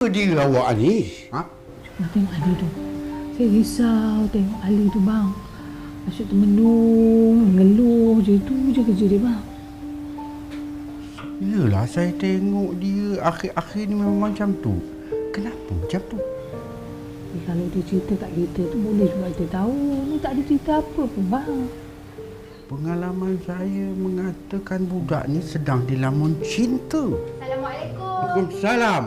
Dia awak ni? Ha? Bang, tengok Ali tu. Saya risau tengok Ali tu, bang. Asyik termenung, mengeluh je. Itu je kerja dia, bang. Yelah, saya tengok dia akhir-akhir ni memang macam tu. Kenapa macam tu? Kalau dia cerita kat kita tu boleh juga kita tahu. Ni tak ada cerita apa pun, bang. Pengalaman saya mengatakan budak ni sedang dilamun cinta. Assalamualaikum. Waalaikumsalam.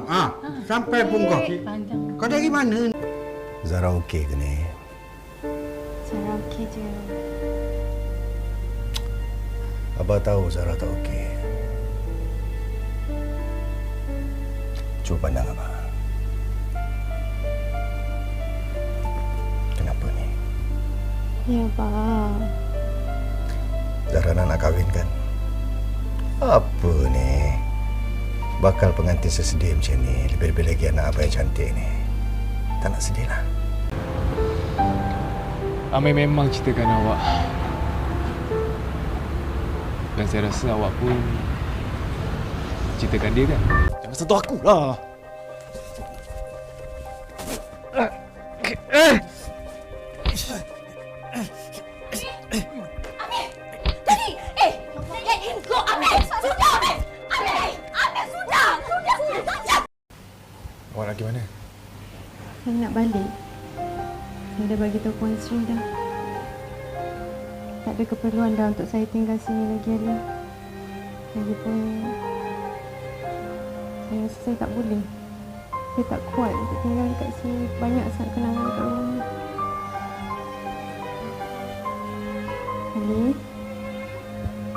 Sampai pun kau. Panjang. Kau dari mana? Zara okey ke ni? Saya okey je. Abah tahu Zara tak okey. Cuba pandang Abah. Kenapa ni? Ya, Pak. Zara nak kahwin kan? Apa ni? Bakal pengantin sesedih macam ni. Lebih-lebih lagi anak abah yang cantik ni. Tak nak sedih lah. Amai memang ceritakan awak. Dan saya rasa awak pun ceritakan dia kan? Jangan sentuh aku lah. Awak nak pergi mana? Saya nak balik. Saya dah bagi tahu Puan Sri dah. Tak ada keperluan dah untuk saya tinggal sini lagi, Ali. Lagipun saya rasa saya tak boleh. Saya tak kuat untuk tinggal dekat sini. Banyak sangat kenangan kat rumah ni. Ali,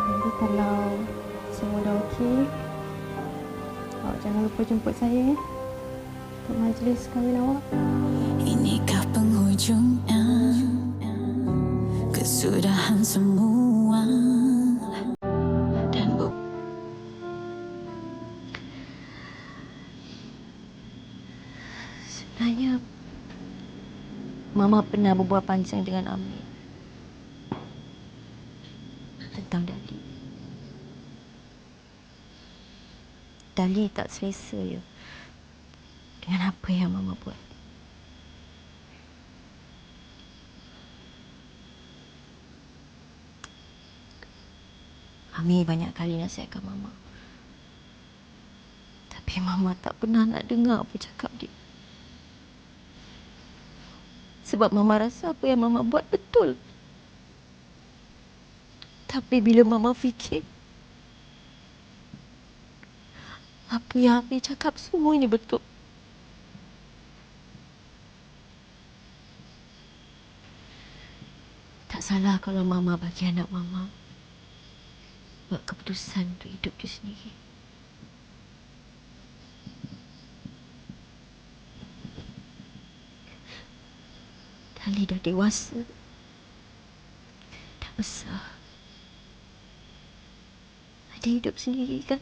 nanti kalau semua dah okey, awak jangan lupa jemput saya ya. Untuk majlis kahwin awak. Inikah penghujungnya, kesudahan semua, dan sebenarnya Mama pernah berbual panjang dengan Amir tentang Dali. Dali tak selesa ya dengan apa yang Mama buat. Amir banyak kali nasihatkan Mama. Tapi Mama tak pernah nak dengar apa cakap dia. Sebab Mama rasa apa yang Mama buat betul. Tapi bila Mama fikir apa yang Amir cakap semua ini betul. Tak salah kalau Mama bagi anak Mama buat keputusan untuk hidup dia sendiri. Dali dah dewasa. Dah besar. Ada hidup sendiri kan?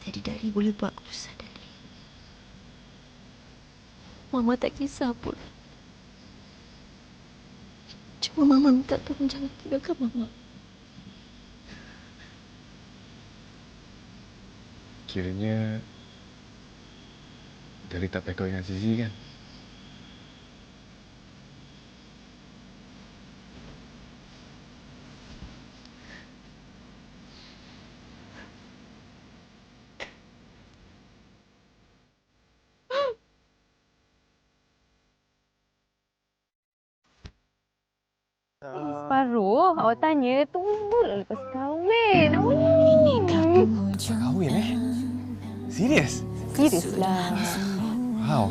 Jadi Dali boleh buat keputusan Dali. Mama tak kisah pun. Cuma Mama minta tolong jangan tinggalkan Mama. Kiranya Dali tak payah kahwin dengan Zizi kan? Separuh? Awak tanya, tunggu lah lepas kahwin. Tak kahwin Serius? Serius lah. Wow.